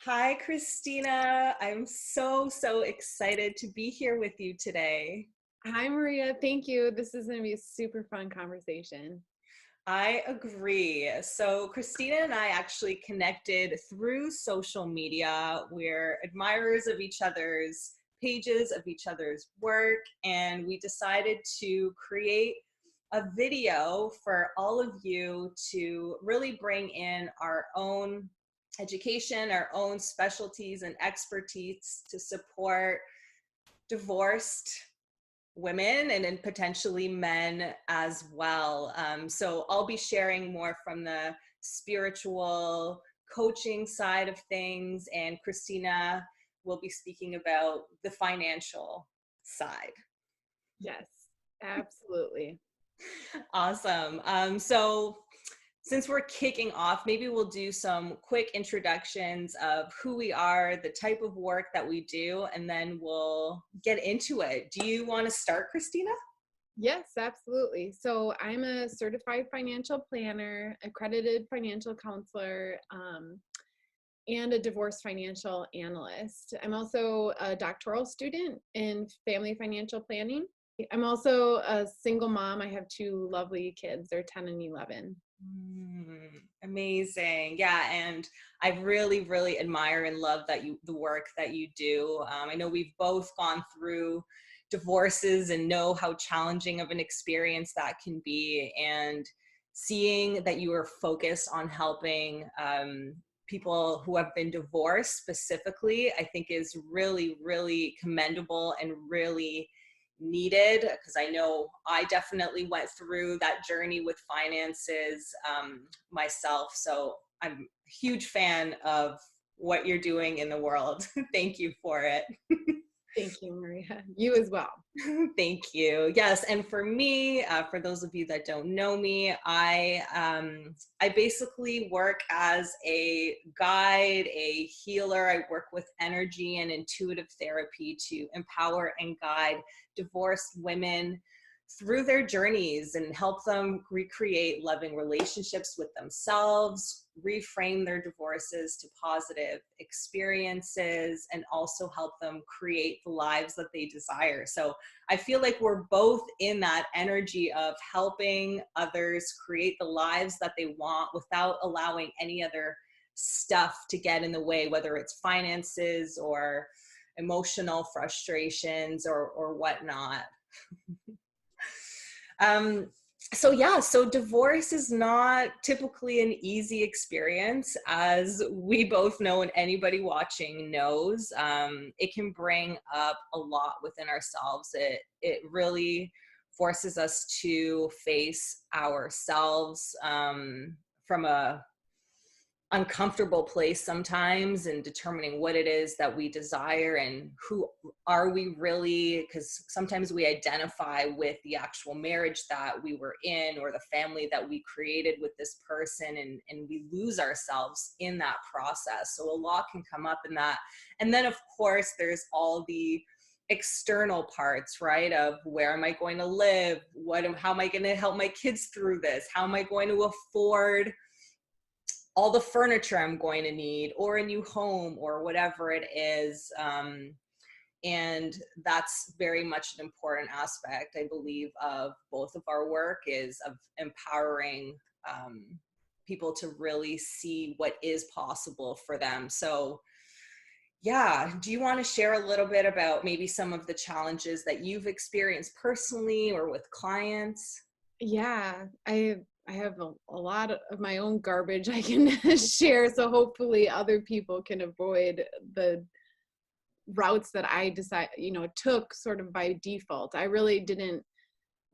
Hi, Christina. I'm so excited to be here with you today. Hi, Maria. Thank you. This is going to be a super fun conversation. I agree. So, Christina and I actually connected through social media. We're admirers of each other's pages, of each other's work, and we decided to create a video for all of you to really bring in our own education, our own specialties and expertise to support divorced women and then potentially men as well. So I'll be sharing more from the spiritual coaching side of things, and Christina will be speaking about the financial side. Yes, absolutely. Awesome. So since we're kicking off, maybe we'll do some quick introductions of who we are, the type of work that we do, and then we'll get into it. Do you want to start, Christina? Yes, absolutely. So I'm a certified financial planner, accredited financial counselor, and a divorce financial analyst. I'm also a doctoral student in family financial planning. I'm also a single mom. I have two lovely kids. They're 10 and 11. Amazing. Yeah. And I really admire and love the work that you do. I know we've both gone through divorces and know how challenging of an experience that can be. And seeing that you are focused on helping people who have been divorced specifically, I think is really commendable and really needed, because I know I definitely went through that journey with finances myself. So I'm a huge fan of what you're doing in the world. Thank you for it. Thank you, Maria. You as well. Thank you. Yes, and for me, for those of you that don't know me, I basically work as a guide, a healer. I work with energy and intuitive therapy to empower and guide divorced women through their journeys and help them recreate loving relationships with themselves, reframe their divorces to positive experiences, and also help them create the lives that they desire. So I feel like we're both in that energy of helping others create the lives that they want without allowing any other stuff to get in the way, whether it's finances or emotional frustrations or whatnot. Um, so yeah, so divorce is not typically an easy experience, as we both know and anybody watching knows. It can bring up a lot within ourselves. It really forces us to face ourselves from a uncomfortable place sometimes, and determining what it is that we desire and who are we really, because sometimes we identify with the actual marriage that we were in or the family that we created with this person, and we lose ourselves in that process. So a lot can come up in that. And then of course there's all the external parts, right, of where am I going to live, how am I going to help my kids through this, how am I going to afford all the furniture I'm going to need, or a new home, or whatever it is. And that's very much an important aspect, I believe, of both of our work, is of empowering people to really see what is possible for them. So, yeah, do you want to share a little bit about maybe some of the challenges that you've experienced personally or with clients? Yeah, I have a lot of my own garbage I can share, so hopefully other people can avoid the routes that I took sort of by default. I really didn't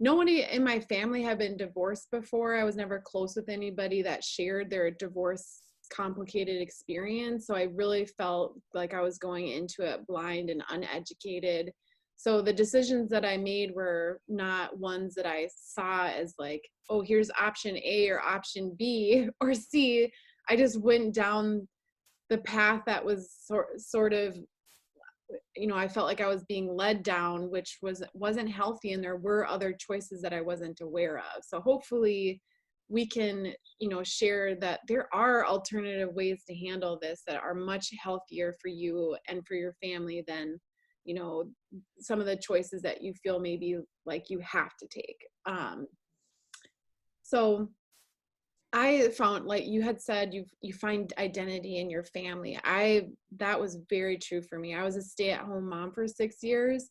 Nobody in my family had been divorced before. I was never close with anybody that shared their divorce complicated experience. So I really felt like I was going into it blind and uneducated. So the decisions that I made were not ones that I saw as like, oh, here's option A or option B or C. I just went down the path that was sort of, I felt like I was being led down, wasn't healthy, and there were other choices that I wasn't aware of. So hopefully we can, share that there are alternative ways to handle this that are much healthier for you and for your family than, some of the choices that you feel maybe like you have to take. So I found, like you had said, you find identity in your family. That was very true for me. I was a stay-at-home mom for 6 years.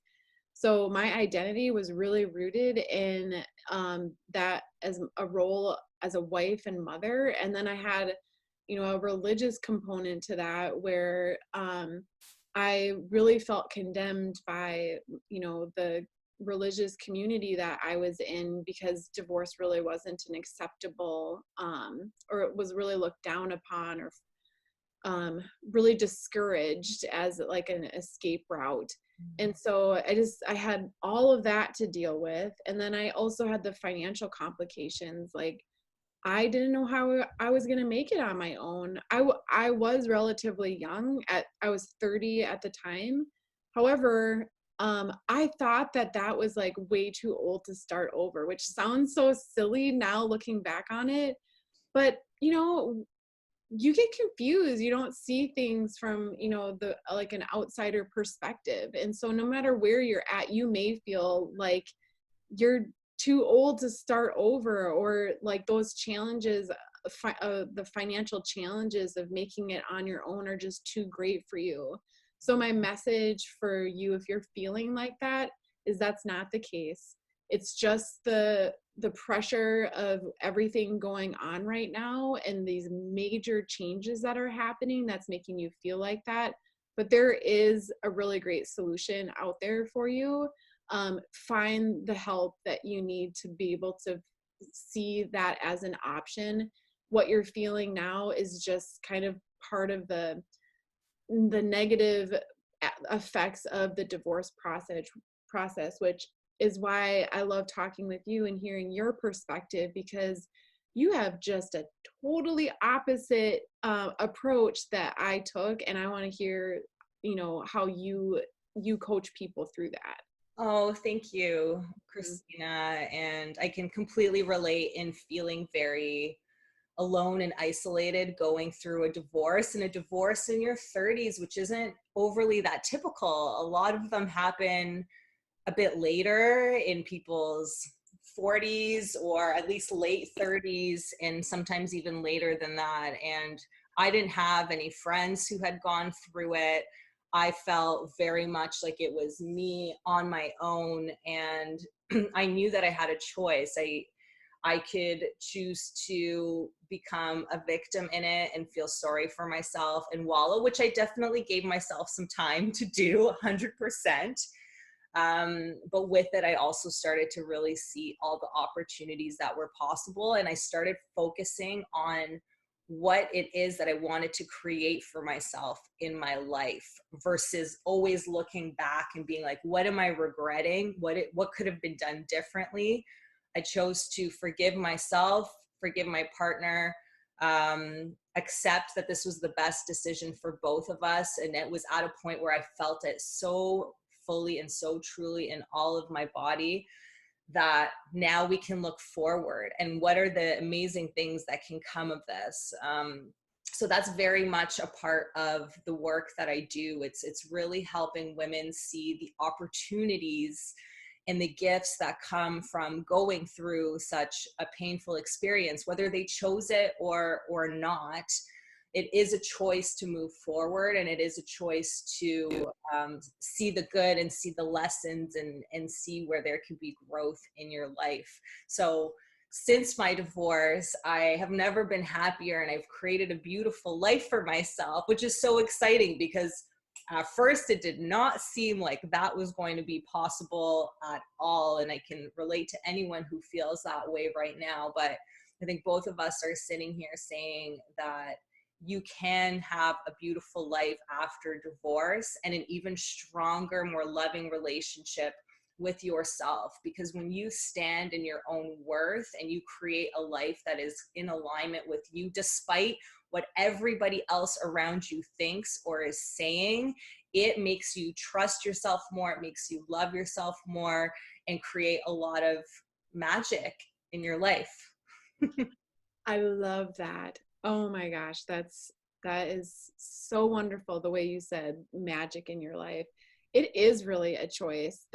So my identity was really rooted in that as a role as a wife and mother. And then I had, a religious component to that where I really felt condemned by, the religious community that I was in, because divorce really wasn't an acceptable, or it was really looked down upon, or really discouraged as like an escape route. And so I had all of that to deal with. And then I also had the financial complications. Like, I didn't know how I was going to make it on my own. I was relatively young. I was 30 at the time. However, I thought that was like way too old to start over, which sounds so silly now looking back on it. But, you get confused. You don't see things from, the like an outsider perspective. And so no matter where you're at, you may feel like you're too old to start over, or like those challenges, the financial challenges of making it on your own are just too great for you. So my message for you, if you're feeling like that, is that's not the case. It's just the pressure of everything going on right now and these major changes that are happening that's making you feel like that. But there is a really great solution out there for you. Find the help that you need to be able to see that as an option. What you're feeling now is just kind of part of the negative effects of the divorce process, which is why I love talking with you and hearing your perspective, because you have just a totally opposite approach that I took, and I want to hear, how you coach people through that. Oh, thank you, Christina. And I can completely relate in feeling very alone and isolated going through a divorce, and a divorce in your 30s, which isn't overly that typical. A lot of them happen a bit later in people's 40s, or at least late 30s, and sometimes even later than that. And I didn't have any friends who had gone through it. I felt very much like it was me on my own, and I knew that I had a choice. I could choose to become a victim in it and feel sorry for myself and wallow, which I definitely gave myself some time to do, 100%. But with it, I also started to really see all the opportunities that were possible. And I started focusing on what it is that I wanted to create for myself in my life, versus always looking back and being like, what am I regretting? What could have been done differently? I chose to forgive myself, forgive my partner, accept that this was the best decision for both of us. And it was at a point where I felt it so fully and so truly in all of my body that now we can look forward and what are the amazing things that can come of this. So that's very much a part of the work that I do. It's really helping women see the opportunities and the gifts that come from going through such a painful experience, whether they chose it or not. It is a choice to move forward, and it is a choice to see the good and see the lessons and see where there can be growth in your life. So since my divorce, I have never been happier, and I've created a beautiful life for myself, which is so exciting, because at first it did not seem like that was going to be possible at all. And I can relate to anyone who feels that way right now. But I think both of us are sitting here saying that you can have a beautiful life after divorce, and an even stronger, more loving relationship with yourself. Because when you stand in your own worth and you create a life that is in alignment with you, despite what everybody else around you thinks or is saying, it makes you trust yourself more, it makes you love yourself more, and create a lot of magic in your life. I love that. Oh my gosh, that is so wonderful the way you said magic in your life. It is really a choice.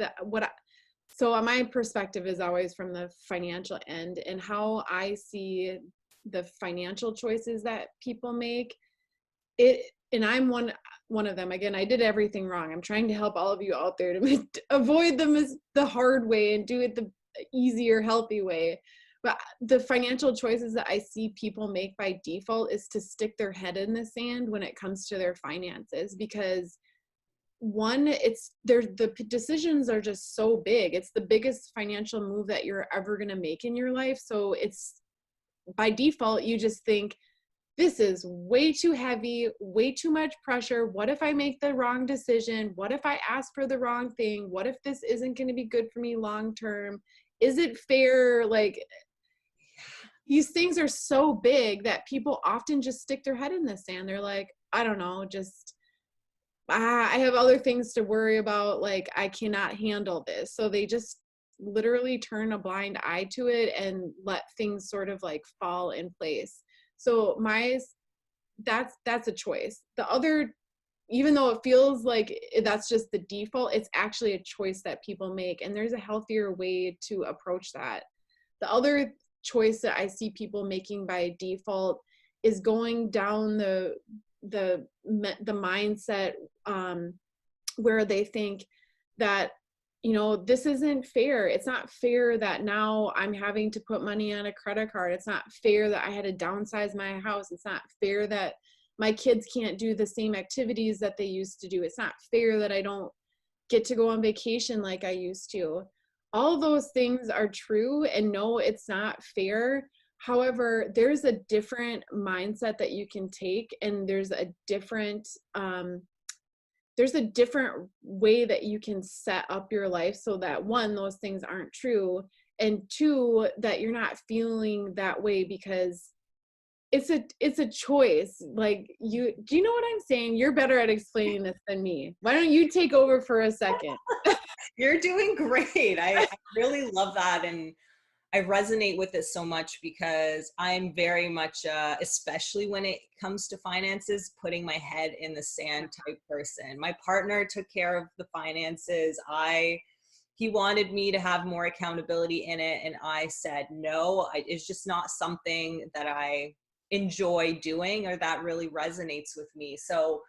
So my perspective is always from the financial end, and how I see the financial choices that people make. It and I'm one of them. Again, I did everything wrong. I'm trying to help all of you out there to avoid the hard way and do it the easier, healthy way. But the financial choices that I see people make by default is to stick their head in the sand when it comes to their finances, because one, the decisions are just so big. It's the biggest financial move that you're ever going to make in your life. So it's by default, you just think, this is way too heavy, way too much pressure. What if I make the wrong decision? What if I ask for the wrong thing? What if this isn't going to be good for me long term? Is it fair? Like, these things are so big that people often just stick their head in the sand. They're like, I don't know, just I have other things to worry about. Like, I cannot handle this. So they just literally turn a blind eye to it and let things sort of like fall in place. So that's a choice. The other, even though it feels like that's just the default, it's actually a choice that people make. And there's a healthier way to approach that. The other choice that I see people making by default is going down the mindset, where they think that, this isn't fair. It's not fair that now I'm having to put money on a credit card. It's not fair that I had to downsize my house. It's not fair that my kids can't do the same activities that they used to do. It's not fair that I don't get to go on vacation like I used to. All those things are true, and no, it's not fair. However, there's a different mindset that you can take, and there's a different way that you can set up your life so that, one, those things aren't true, and two, that you're not feeling that way because it's a choice. Like, do you know what I'm saying? You're better at explaining this than me. Why don't you take over for a second? You're doing great. I really love that. And I resonate with it so much because I'm very much, especially when it comes to finances, putting my head in the sand type person. My partner took care of the finances. He wanted me to have more accountability in it. And I said, no, it's just not something that I enjoy doing or that really resonates with me. So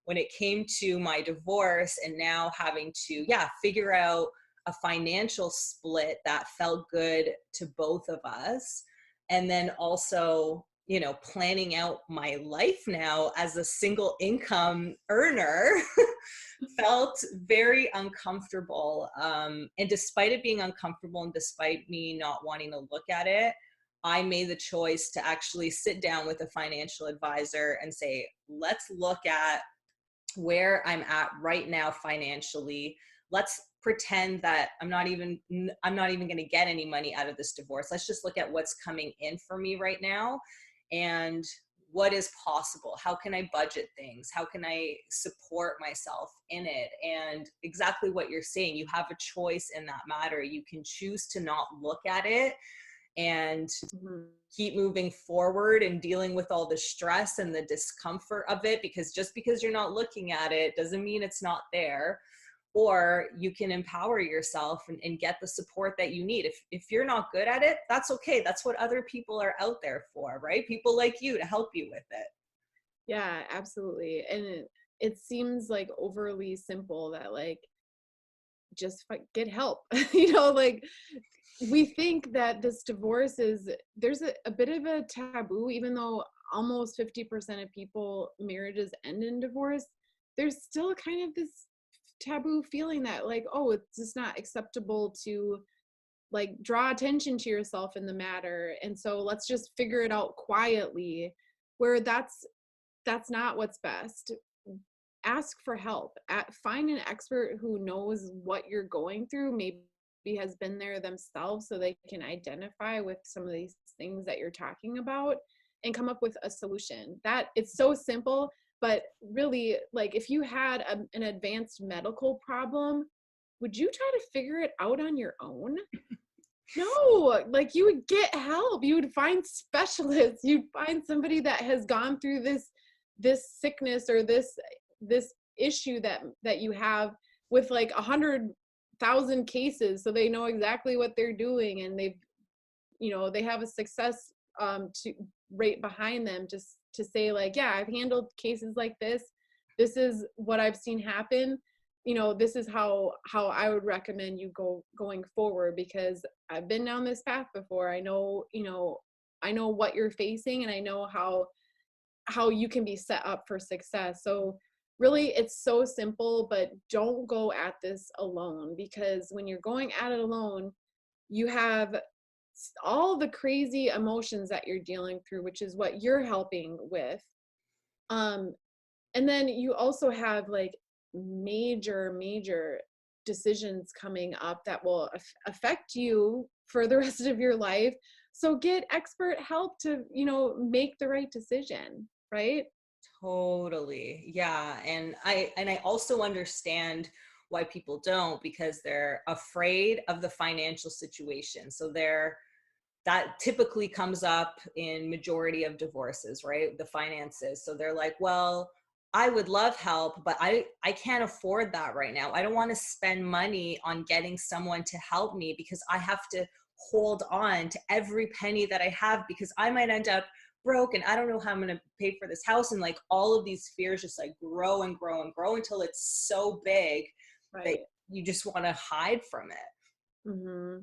when it came to my divorce and now having to, figure out a financial split that felt good to both of us, and then also, planning out my life now as a single income earner felt very uncomfortable. And despite it being uncomfortable and despite me not wanting to look at it, I made the choice to actually sit down with a financial advisor and say, let's look at where I'm at right now financially. Let's pretend that I'm not even going to get any money out of this divorce. Let's just look at what's coming in for me right now and what is possible. How can I budget things? How can I support myself in it? And exactly what you're saying, you have a choice in that matter. You can choose to not look at it and keep moving forward and dealing with all the stress and the discomfort of it, because just because you're not looking at it doesn't mean it's not there. Or you can empower yourself and get the support that you need. If you're not good at it, that's okay. That's what other people are out there for, right? People like you to help you with it. Yeah, absolutely. And it seems like overly simple that, like, just get help. Like, we think that this divorce there's a bit of a taboo, even though almost 50% of people marriages end in divorce. There's still kind of this taboo feeling that, like, oh, it's just not acceptable to, like, draw attention to yourself in the matter, and so let's just figure it out quietly, where that's not what's best. Ask for help. Find an expert who knows what you're going through, maybe has been there themselves, so they can identify with some of these things that you're talking about and come up with a solution. That it's so simple, but really, like, if you had an advanced medical problem, would you try to figure it out on your own? No, like you would get help. You would find specialists. You'd find somebody that has gone through this sickness or this issue that you have with like 100,000 cases, so they know exactly what they're doing, and they have a success to rate behind them, just to say like, yeah, I've handled cases like this is what I've seen happen. This is how I would recommend you going forward, because I've been down this path before. I know what you're facing, and I know how you can be set up for success. So really, it's so simple, but don't go at this alone, because when you're going at it alone, you have all the crazy emotions that you're dealing through, which is what you're helping with. Um, and then you also have like major decisions coming up that will affect you for the rest of your life. So get expert help to, make the right decision, right? Totally. Yeah. And I also understand why people don't, because they're afraid of the financial situation. So that typically comes up in majority of divorces, right? The finances. So they're like, well, I would love help, but I can't afford that right now. I don't want to spend money on getting someone to help me because I have to hold on to every penny that I have because I might end up broke and I don't know how I'm going to pay for this house. And like all of these fears just like grow and grow and grow until it's so big that Right. you just want to hide from it. hmm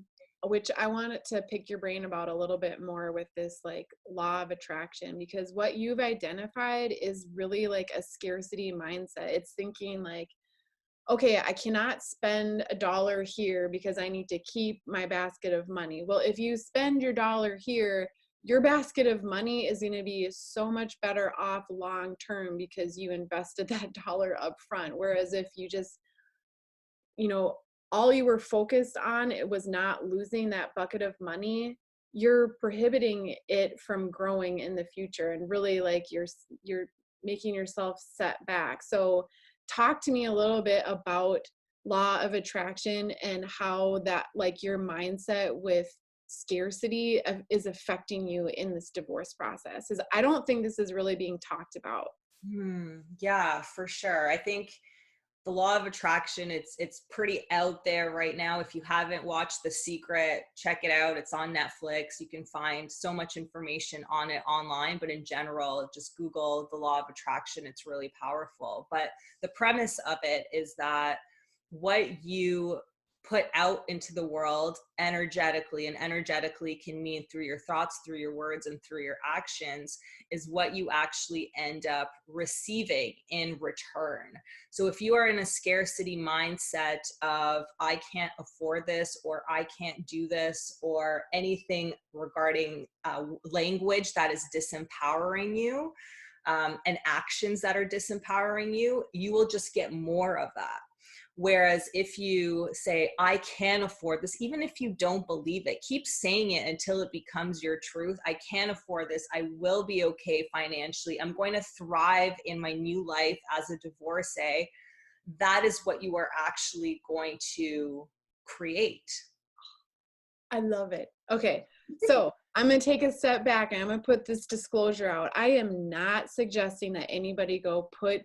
Which I wanted to pick your brain about a little bit more with this like law of attraction, because what you've identified is really like a scarcity mindset. It's thinking like, okay, I cannot spend $1 here because I need to keep my basket of money. Well, if you spend your dollar here, your basket of money is going to be so much better off long term because you invested that dollar up front. Whereas if you just, you know, all you were focused on, it was not losing that bucket of money, you're prohibiting it from growing in the future, and really like you're making yourself set back. So talk to me a little bit about law of attraction and how that like your mindset with scarcity is affecting you in this divorce process, because I don't think this is really being talked about. Yeah, for sure. I think the law of attraction, it's pretty out there right now. If you haven't watched The Secret, check it out. It's on Netflix. You can find so much information on it online, but in general, just Google the law of attraction. It's really powerful. But the premise of it is that what you put out into the world energetically, and energetically can mean through your thoughts, through your words, and through your actions, is what you actually end up receiving in return. So if you are in a scarcity mindset of I can't afford this, or I can't do this, or anything regarding language that is disempowering you, and actions that are disempowering you, you will just get more of that. Whereas if you say, I can afford this, even if you don't believe it, keep saying it until it becomes your truth. I can afford this. I will be okay financially. I'm going to thrive in my new life as a divorcee. That is what you are actually going to create. I love it. Okay. So I'm going to take a step back and I'm going to put this disclosure out. I am not suggesting that anybody go put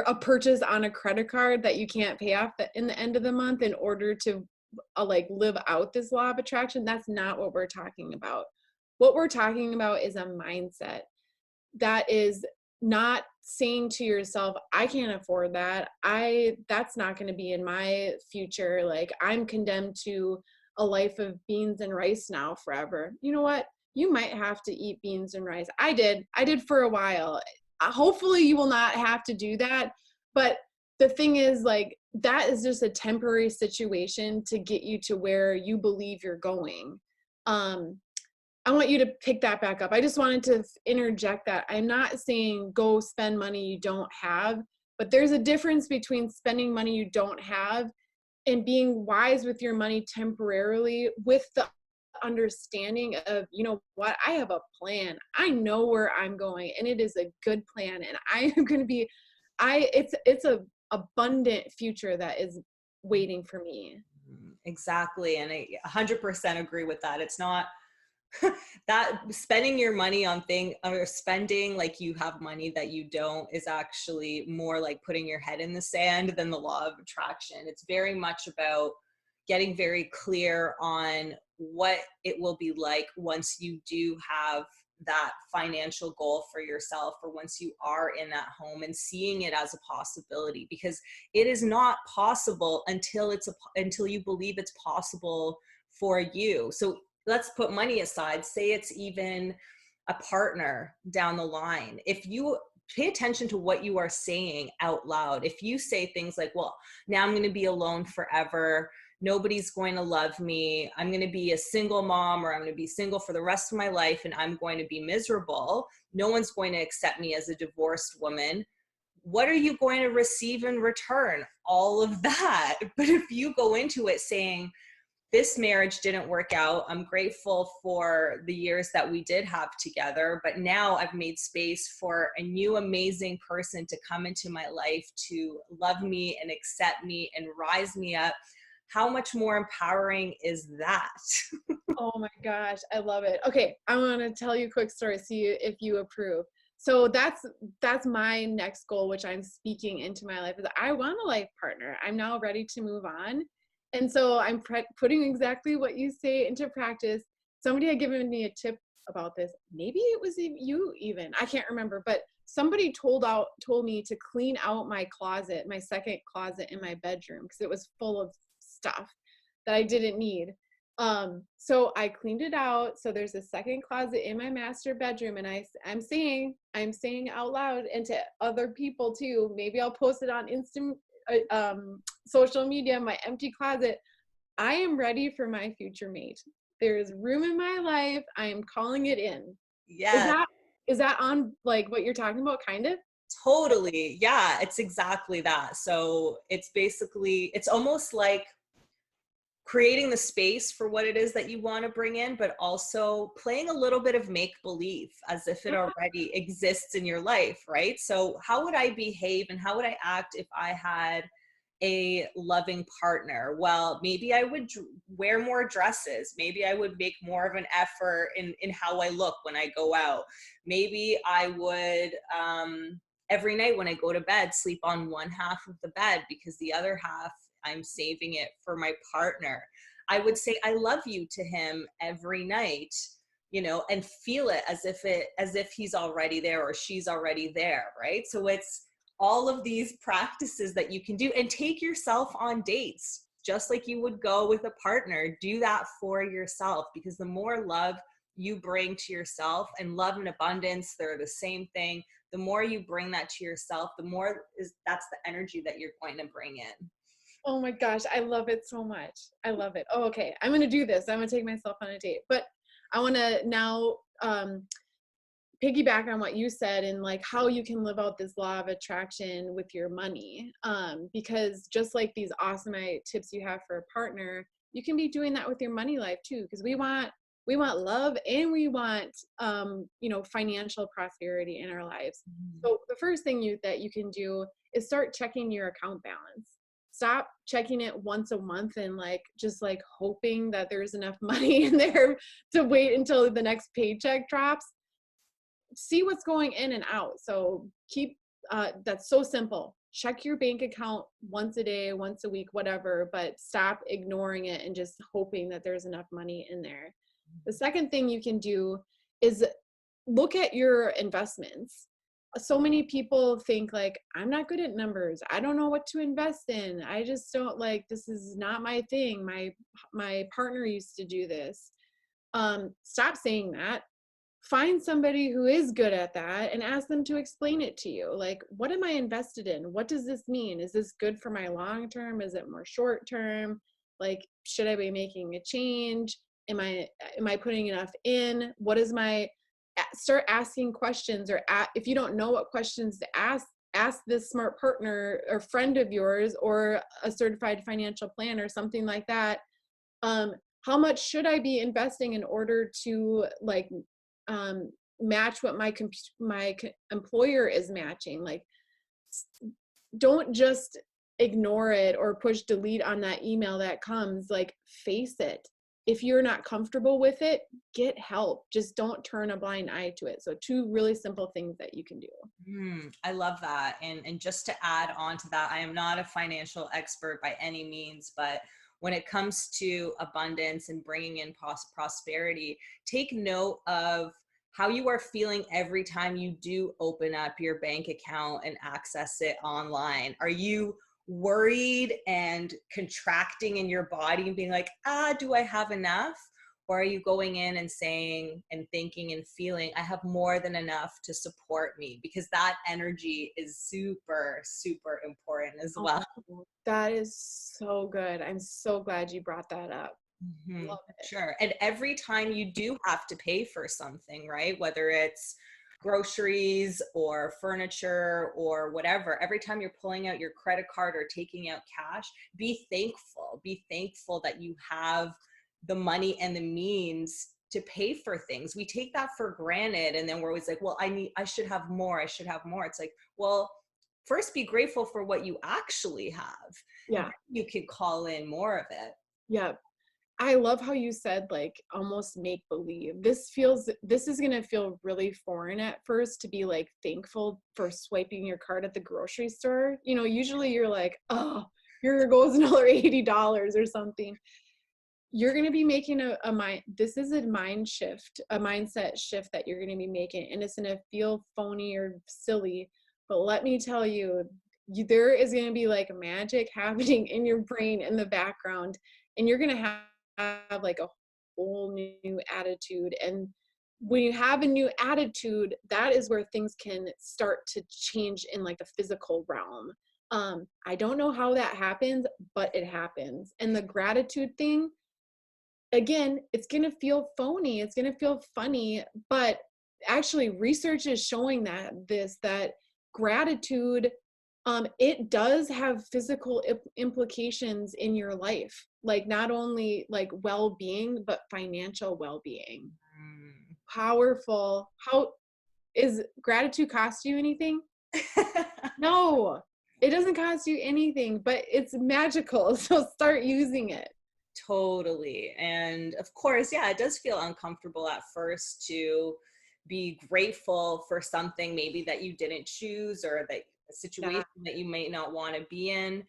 a purchase on a credit card that you can't pay off in the end of the month in order to like live out this law of attraction. That's not what we're talking about. What we're talking about is a mindset that is not saying to yourself, I can't afford that. That's not going to be in my future. Like I'm condemned to a life of beans and rice now forever. You know what? You might have to eat beans and rice. I did for a while. Hopefully you will not have to do that. But the thing is, like, that is just a temporary situation to get you to where you believe you're going. I want you to pick that back up. I just wanted to interject that. I'm not saying go spend money you don't have, but there's a difference between spending money you don't have and being wise with your money temporarily, with the understanding of, you know what, I have a plan. I know where I'm going and it is a good plan, and I am going to be it's a abundant future that is waiting for me. exactly. And I 100% agree with that. It's not that spending your money on thing or spending like you have money that you don't is actually more like putting your head in the sand than the law of attraction. It's very much about getting very clear on what it will be like once you do have that financial goal for yourself, or once you are in that home, and seeing it as a possibility, because it is not possible until you believe it's possible for you. So let's put money aside. Say it's even a partner down the line. If you pay attention to what you are saying out loud, if you say things like, well, now I'm going to be alone forever, nobody's going to love me, I'm going to be a single mom, or I'm going to be single for the rest of my life and I'm going to be miserable, no one's going to accept me as a divorced woman, what are you going to receive in return? All of that. But if you go into it saying, this marriage didn't work out, I'm grateful for the years that we did have together, but now I've made space for a new amazing person to come into my life to love me and accept me and rise me up. How much more empowering is that? Oh my gosh, I love it. Okay, I want to tell you a quick story, see if you approve. So that's my next goal, which I'm speaking into my life, is I want a life partner. I'm now ready to move on. And so I'm putting exactly what you say into practice. Somebody had given me a tip about this. Maybe it was you even. I can't remember, but somebody told me to clean out my closet, my second closet in my bedroom, because it was full of stuff that I didn't need. So I cleaned it out. So there's a second closet in my master bedroom, and I'm saying out loud, and to other people too. Maybe I'll post it on social media, my empty closet. I am ready for my future mate. There is room in my life. I am calling it in. Yeah, Is that on like what you're talking about, kind of? totally. Yeah, it's exactly that. So it's basically, it's almost like creating the space for what it is that you want to bring in, but also playing a little bit of make believe as if it already exists in your life, right? So how would I behave and how would I act if I had a loving partner? Well, maybe I would wear more dresses. Maybe I would make more of an effort in how I look when I go out. Maybe I would, every night when I go to bed, sleep on one half of the bed because the other half, I'm saving it for my partner. I would say I love you to him every night, and feel it as if he's already there or she's already there, right? So it's all of these practices that you can do, and take yourself on dates just like you would go with a partner. Do that for yourself, because the more love you bring to yourself, and love and abundance, they're the same thing. The more you bring that to yourself, the more that's the energy that you're going to bring in. Oh my gosh, I love it so much. I love it. Oh, okay. I'm going to do this. I'm going to take myself on a date. But I want to now piggyback on what you said, and like how you can live out this law of attraction with your money. Because just like these awesome tips you have for a partner, you can be doing that with your money life too. Because we want love, and we want financial prosperity in our lives. So the first thing that you can do is start checking your account balance. Stop checking it once a month and just hoping that there's enough money in there to wait until the next paycheck drops. See what's going in and out. So that's so simple. Check your bank account once a day, once a week, whatever, but stop ignoring it and just hoping that there's enough money in there. The second thing you can do is look at your investments. So many people think I'm not good at numbers. I don't know what to invest in. I just don't this is not my thing. My partner used to do this. Stop saying that. Find somebody who is good at that and ask them to explain it to you. What am I invested in? What does this mean? Is this good for my long term? Is it more short term? Should I be making a change? Am I putting enough in? What is start asking questions, or if you don't know what questions to ask this smart partner or friend of yours or a certified financial planner, something like that. How much should I be investing in order to match what my employer is matching? Don't just ignore it or push delete on that email that comes. Like, face it. If you're not comfortable with it, get help. Just don't turn a blind eye to it. So 2 really simple things that you can do. I love that. And just to add on to that, I am not a financial expert by any means, but when it comes to abundance and bringing in prosperity, take note of how you are feeling every time you do open up your bank account and access it online. Are you worried and contracting in your body and being like, do I have enough? Or are you going in and saying and thinking and feeling, I have more than enough to support me? Because that energy is super, super important as well. Oh, that is so good. I'm so glad you brought that up. Love it. Sure. And every time you do have to pay for something, right? Whether it's groceries or furniture or whatever, every time you're pulling out your credit card or taking out cash, be thankful. Be thankful that you have the money and the means to pay for things. We take that for granted. And then we're always like, well, I should have more. I should have more. It's like, well, first be grateful for what you actually have. Yeah. You can call in more of it. Yeah. I love how you said, like, almost make believe. This is going to feel really foreign at first, to be like thankful for swiping your card at the grocery store. You know, usually you're like, oh, here goes another $80 or something. You're going to be making this is a mindset shift that you're going to be making, and it's going to feel phony or silly. But let me tell you, there is going to be like magic happening in your brain in the background, and you're going to have like a whole new attitude. And when you have a new attitude, that is where things can start to change in like the physical realm. I don't know how that happens, but it happens. And the gratitude thing, again, it's going to feel phony, it's going to feel funny, but actually research is showing that gratitude, it does have physical implications in your life, like not only like well-being, but financial well-being. Powerful. How is gratitude cost you anything? No, it doesn't cost you anything, but it's magical. So start using it. Totally. And of course, yeah, it does feel uncomfortable at first to be grateful for something maybe that you didn't choose, or that a situation that you may not want to be in.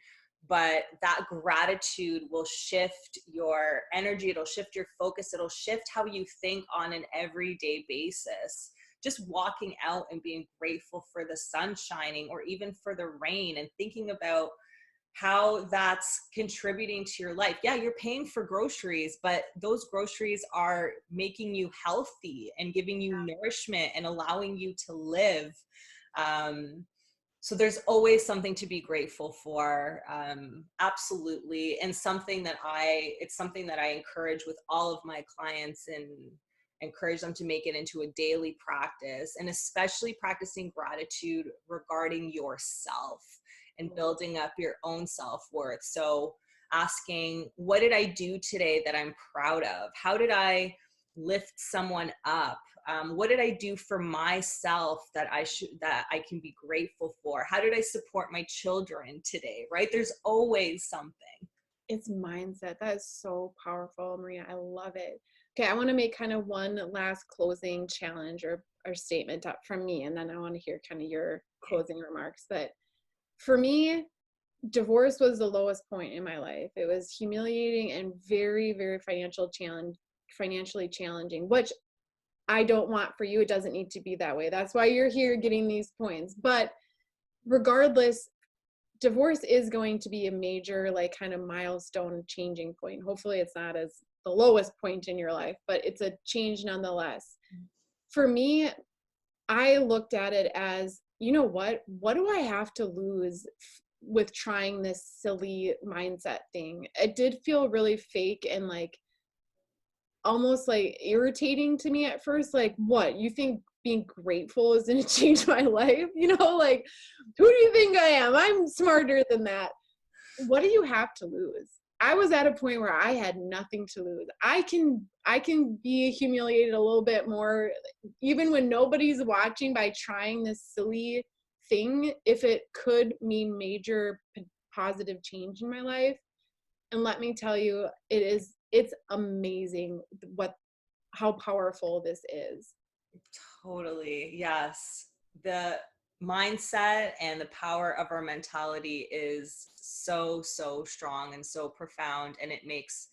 But that gratitude will shift your energy, it'll shift your focus, it'll shift how you think on an everyday basis. Just walking out and being grateful for the sun shining, or even for the rain, and thinking about how that's contributing to your life. Yeah, you're paying for groceries, but those groceries are making you healthy and giving you nourishment and allowing you to live. So there's always something to be grateful for. Absolutely. And it's something that I encourage with all of my clients, and encourage them to make it into a daily practice, and especially practicing gratitude regarding yourself and building up your own self-worth. So asking, what did I do today that I'm proud of? How did I lift someone up? What did I do for myself that I can be grateful for? How did I support my children today? Right? There's always something. It's mindset. That is so powerful, Maria. I love it. Okay, I want to make kind of one last closing challenge or statement up from me, and then I want to hear kind of your closing remarks. But for me, divorce was the lowest point in my life. It was humiliating and very, very financially challenging, which I don't want for you. It doesn't need to be that way. That's why you're here getting these points. But regardless, divorce is going to be a major, like, kind of milestone changing point. Hopefully it's not as the lowest point in your life, but it's a change nonetheless. For me, I looked at it as, you know what do I have to lose with trying this silly mindset thing? It did feel really fake and like almost like irritating to me at first. Like, what, you think being grateful is going to change my life? You know, like, who do you think I am? I'm smarter than that. What do you have to lose? I was at a point where I had nothing to lose. I can be humiliated a little bit more, even when nobody's watching, by trying this silly thing, if it could mean major positive change in my life. And let me tell you, it's amazing how powerful this is. Totally. Yes. The mindset and the power of our mentality is so, so strong and so profound. And it makes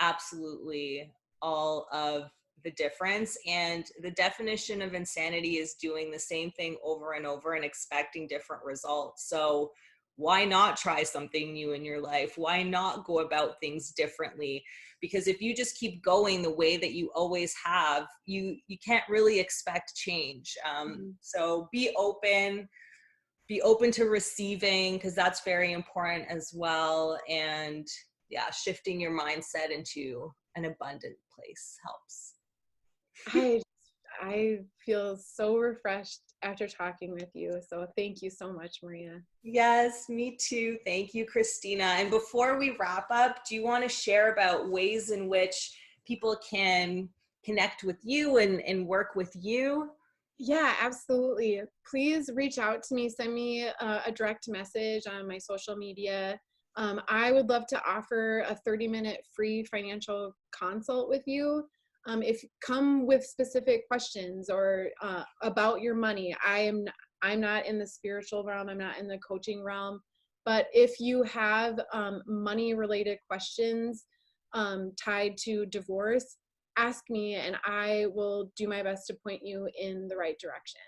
absolutely all of the difference. And the definition of insanity is doing the same thing over and over and expecting different results. So why not try something new in your life? Why not go about things differently? Because if you just keep going the way that you always have, you can't really expect change. So be open to receiving, because that's very important as well. And yeah, shifting your mindset into an abundant place helps. I I feel so refreshed after talking with you. So thank you so much, Maria. Yes, me too. Thank you, Christina. And before we wrap up, do you want to share about ways in which people can connect with you and work with you? Yeah, absolutely. Please reach out to me. Send me a direct message on my social media. I would love to offer a 30-minute free financial consult with you. If come with specific questions or about your money, I'm not in the spiritual realm. I'm not in the coaching realm. But if you have money related questions tied to divorce, ask me and I will do my best to point you in the right direction.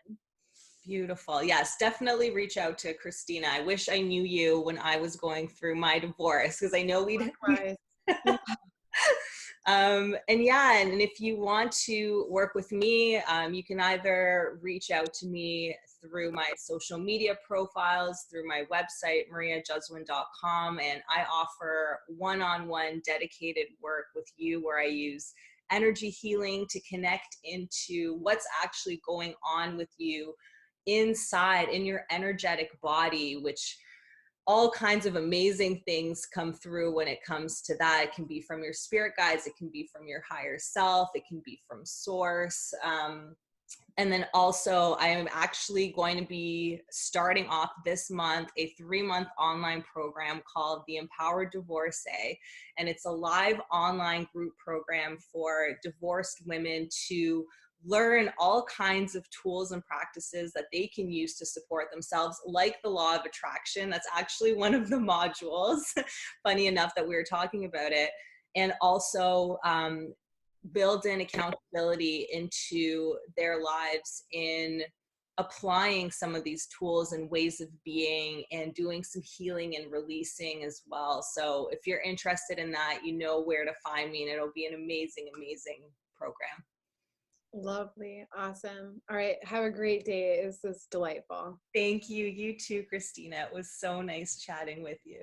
Beautiful. Yes, definitely reach out to Christina. I wish I knew you when I was going through my divorce, because I know we Likewise. and yeah, and if you want to work with me, you can either reach out to me through my social media profiles, through my website, mariajuswin.com, and I offer one-on-one dedicated work with you where I use energy healing to connect into what's actually going on with you inside in your energetic body, which all kinds of amazing things come through when it comes to that. It can be from your spirit guides, it can be from your higher self, it can be from source. And then also, I am actually going to be starting off this month a 3-month online program called the Empowered Divorcee. And it's a live online group program for divorced women to learn all kinds of tools and practices that they can use to support themselves, like the law of attraction. That's actually one of the modules. Funny enough that we were talking about it. And also build in accountability into their lives in applying some of these tools and ways of being and doing some healing and releasing as well. So if you're interested in that, you know where to find me, and it'll be an amazing, amazing program. Lovely. Awesome. All right. Have a great day. This was delightful. Thank you. You too, Christina. It was so nice chatting with you.